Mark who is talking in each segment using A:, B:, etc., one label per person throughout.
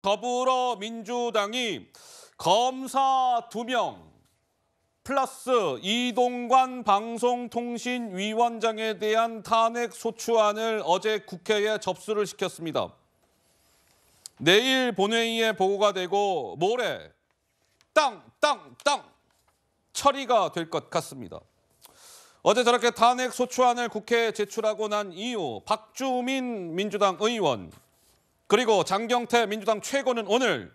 A: 더불어민주당이 검사 2명 플러스 이동관 방송통신위원장에 대한 탄핵 소추안을 어제 국회에 접수를 시켰습니다. 내일 본회의에 보고가 되고 모레 땅 처리가 될 것 같습니다. 어제 저렇게 탄핵 소추안을 국회에 제출하고 난 이후 박주민 민주당 의원 그리고 장경태 민주당 최고는 오늘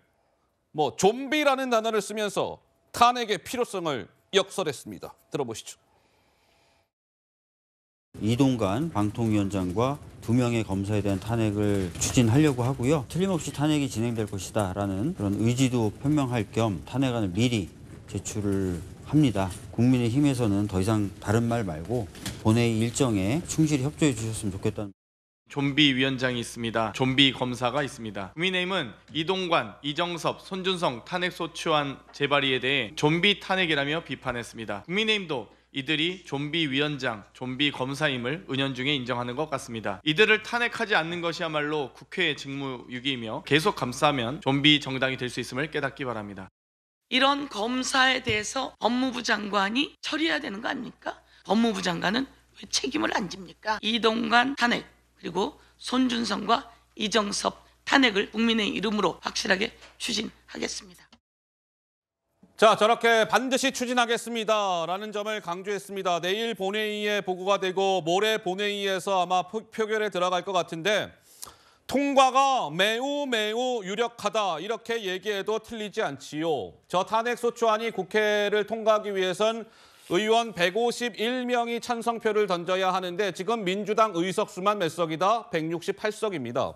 A: 좀비라는 단어를 쓰면서 탄핵의 필요성을 역설했습니다. 들어보시죠.
B: 이동관 방통위원장과 2명의 검사에 대한 탄핵을 추진하려고 하고요. 틀림없이 탄핵이 진행될 것이다라는 그런 의지도 표명할 겸 탄핵안을 미리 제출을 합니다. 국민의힘에서는 더 이상 다른 말 말고 본회의 일정에 충실히 협조해 주셨으면 좋겠다는.
C: 좀비 위원장이 있습니다. 좀비 검사가 있습니다. 국민의힘은 이동관, 이정섭, 손준성 탄핵소추안 재발의에 대해 좀비 탄핵이라며 비판했습니다. 국민의힘도 이들이 좀비 위원장, 좀비 검사임을 은연중에 인정하는 것 같습니다. 이들을 탄핵하지 않는 것이야말로 국회의 직무유기이며 계속 감싸면 좀비 정당이 될 수 있음을 깨닫기 바랍니다.
D: 이런 검사에 대해서 법무부 장관이 처리해야 되는 거 아닙니까? 법무부 장관은 왜 책임을 안 집니까? 이동관 탄핵 그리고 손준성과 이정섭 탄핵을 국민의 이름으로 확실하게 추진하겠습니다.
A: 자, 저렇게 반드시 추진하겠습니다 라는 점을 강조했습니다. 내일 본회의에 보고가 되고 모레 본회의에서 아마 표결에 들어갈 것 같은데 통과가 매우 유력하다 이렇게 얘기해도 틀리지 않지요. 저 탄핵소추안이 국회를 통과하기 위해선 의원 151명이 찬성표를 던져야 하는데 지금 민주당 의석수만 몇 석이다? 168석입니다.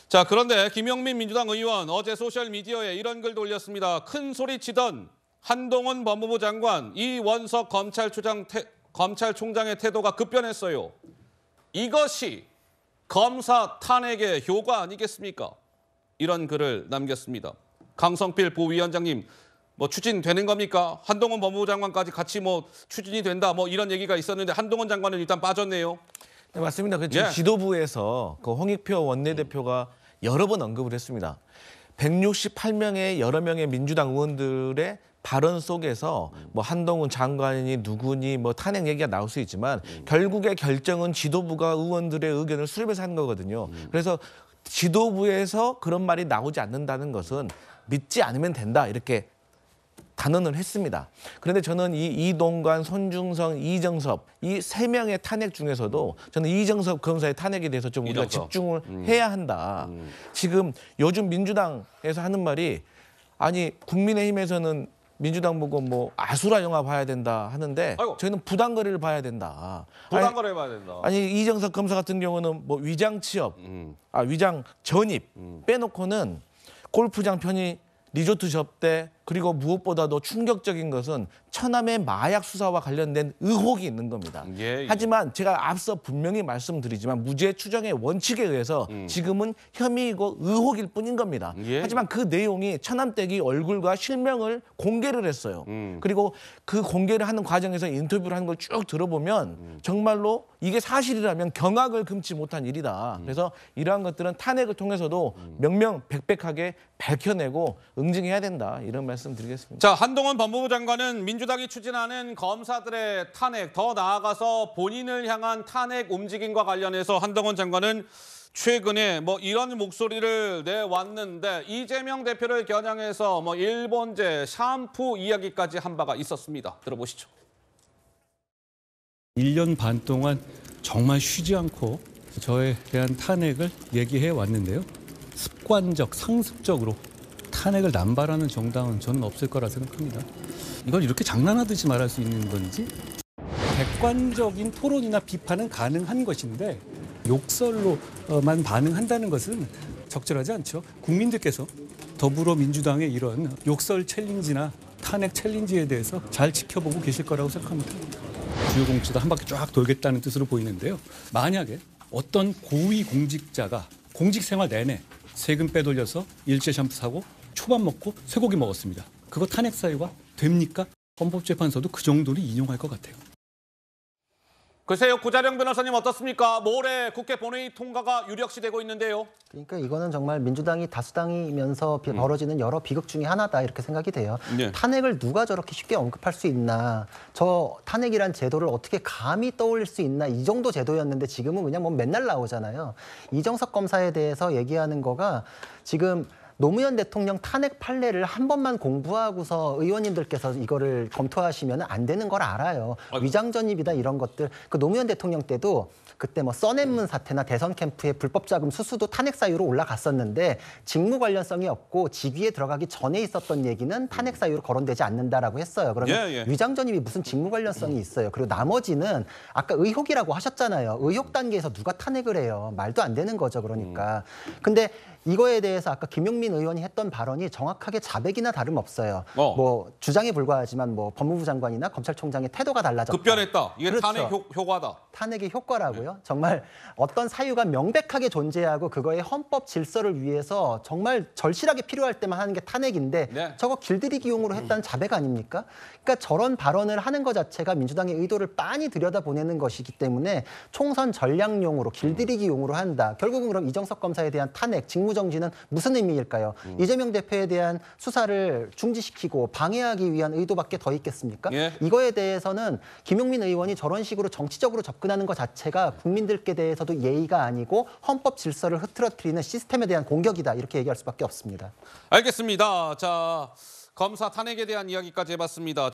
A: 자, 그런데 김영민 민주당 의원 어제 소셜미디어에 이런 글도 올렸습니다. 큰 소리 치던 한동훈 법무부 장관, 이원석 검찰총장의 태도가 급변했어요. 이것이 검사 탄핵의 효과 아니겠습니까? 이런 글을 남겼습니다. 강성필 부위원장님, 추진되는 겁니까? 한동훈 법무부 장관까지 같이 추진이 된다 이런 얘기가 있었는데 한동훈 장관은 일단 빠졌네요.
E: 네, 맞습니다. 지도부에서 홍익표 원내대표가 여러 번 언급을 했습니다. 168명의 여러 명의 민주당 의원들의 발언 속에서 한동훈 장관이 누구니 탄핵 얘기가 나올 수 있지만 결국의 결정은 지도부가 의원들의 의견을 수렴해서 한 거거든요. 그래서 지도부에서 그런 말이 나오지 않는다는 것은 믿지 않으면 된다 이렇게 단언을 했습니다. 그런데 저는 이 이동관, 손준성, 이정섭 이 3명의 탄핵 중에서도 저는 이정섭 검사의 탄핵에 대해서 좀 우리가 집중을 해야 한다. 지금 요즘 민주당에서 하는 말이 아니 국민의힘에서는 민주당 보고 아수라 영화 봐야 된다 하는데 저희는 부당거래를 봐야 된다.
A: 부당거래 봐야 된다.
E: 아니 이정섭 검사 같은 경우는 위장 취업, 위장 전입 빼놓고는 골프장 편의 리조트 접대 그리고 무엇보다도 충격적인 것은 처남의 마약 수사와 관련된 의혹이 있는 겁니다. 하지만 제가 앞서 분명히 말씀드리지만 무죄 추정의 원칙에 의해서 지금은 혐의이고 의혹일 뿐인 겁니다. 하지만 그 내용이 처남댁이 얼굴과 실명을 공개를 했어요. 그리고 그 공개를 하는 과정에서 인터뷰를 하는 걸 쭉 들어보면 정말로 이게 사실이라면 경악을 금치 못한 일이다. 그래서 이러한 것들은 탄핵을 통해서도 명명백백하게 밝혀내고 응징해야 된다. 이런 말씀 드리겠습니다.
A: 자, 한동훈 법무부 장관은 민주당이 추진하는 검사들의 탄핵, 더 나아가서 본인을 향한 탄핵 움직임과 관련해서 한동훈 장관은 최근에 이런 목소리를 내왔는데 이재명 대표를 겨냥해서 일본제 샴푸 이야기까지 한 바가 있었습니다. 들어보시죠.
F: 1년 반 동안 정말 쉬지 않고 저에 대한 탄핵을 얘기해 왔는데요. 습관적, 상습적으로 탄핵을 남발하는 정당은 저는 없을 거라 생각합니다. 이걸 이렇게 장난하듯이 말할 수 있는 건지 객관적인 토론이나 비판은 가능한 것인데 욕설로만 반응한다는 것은 적절하지 않죠. 국민들께서 더불어민주당의 이런 욕설 챌린지나 탄핵 챌린지에 대해서 잘 지켜보고 계실 거라고 생각합니다. 주요 공직도 한 바퀴 쫙 돌겠다는 뜻으로 보이는데요. 만약에 어떤 고위 공직자가 공직 생활 내내 세금 빼돌려서 일제 샴푸 사고 초밥 먹고 쇠고기 먹었습니다. 그거 탄핵 사유가 됩니까? 헌법재판소도 그 정도를 인용할 것 같아요.
A: 글쎄요, 구자령 변호사님 어떻습니까? 모레 국회 본회의 통과가 유력시되고 있는데요.
G: 그러니까 이거는 정말 민주당이 다수당이면서 벌어지는 여러 비극 중에 하나다 이렇게 생각이 돼요.
A: 네.
G: 탄핵을 누가 저렇게 쉽게 언급할 수 있나. 저 탄핵이란 제도를 어떻게 감히 떠올릴 수 있나. 이 정도 제도였는데 지금은 그냥 뭐 맨날 나오잖아요. 이정석 검사에 대해서 얘기하는 거가 지금 노무현 대통령 탄핵 판례를 한 번만 공부하고서 의원님들께서 이거를 검토하시면 안 되는 걸 알아요. 위장 전입이다 이런 것들. 그 노무현 대통령 때도 그때 뭐 써낸문 사태나 대선 캠프의 불법 자금 수수도 탄핵 사유로 올라갔었는데 직무 관련성이 없고 직위에 들어가기 전에 있었던 얘기는 탄핵 사유로 거론되지 않는다라고 했어요. 그러면 위장 전입이 무슨 직무 관련성이 있어요. 그리고 나머지는 아까 의혹이라고 하셨잖아요. 의혹 단계에서 누가 탄핵을 해요. 말도 안 되는 거죠. 그러니까. 근데 이거에 대해서 아까 김용민 의원이 했던 발언이 정확하게 자백이나 다름없어요. 뭐 주장에 불과하지만 뭐 법무부 장관이나 검찰총장의 태도가 달라졌다.
A: 급변했다. 이게
G: 그렇죠.
A: 탄핵 효과다.
G: 탄핵의 효과라고요. 정말 어떤 사유가 명백하게 존재하고 그거의 헌법 질서를 위해서 정말 절실하게 필요할 때만 하는 게 탄핵인데 저거 길들이기용으로 했다는 자백 아닙니까? 그러니까 저런 발언을 하는 것 자체가 민주당의 의도를 빤히 들여다보내는 것이기 때문에 총선 전략용으로 길들이기용으로 한다. 결국은 그럼 이정석 검사에 대한 탄핵, 직무정지는 무슨 의미일까요? 이재명 대표에 대한 수사를 중지시키고 방해하기 위한 의도밖에 더 있겠습니까? 이거에 대해서는 김용민 의원이 저런 식으로 정치적으로 접근하는 것 자체가 국민들께 대해서도 예의가 아니고 헌법 질서를 흐트러뜨리는 시스템에 대한 공격이다. 이렇게 얘기할 수밖에 없습니다.
A: 알겠습니다. 자, 검사 탄핵에 대한 이야기까지 해봤습니다.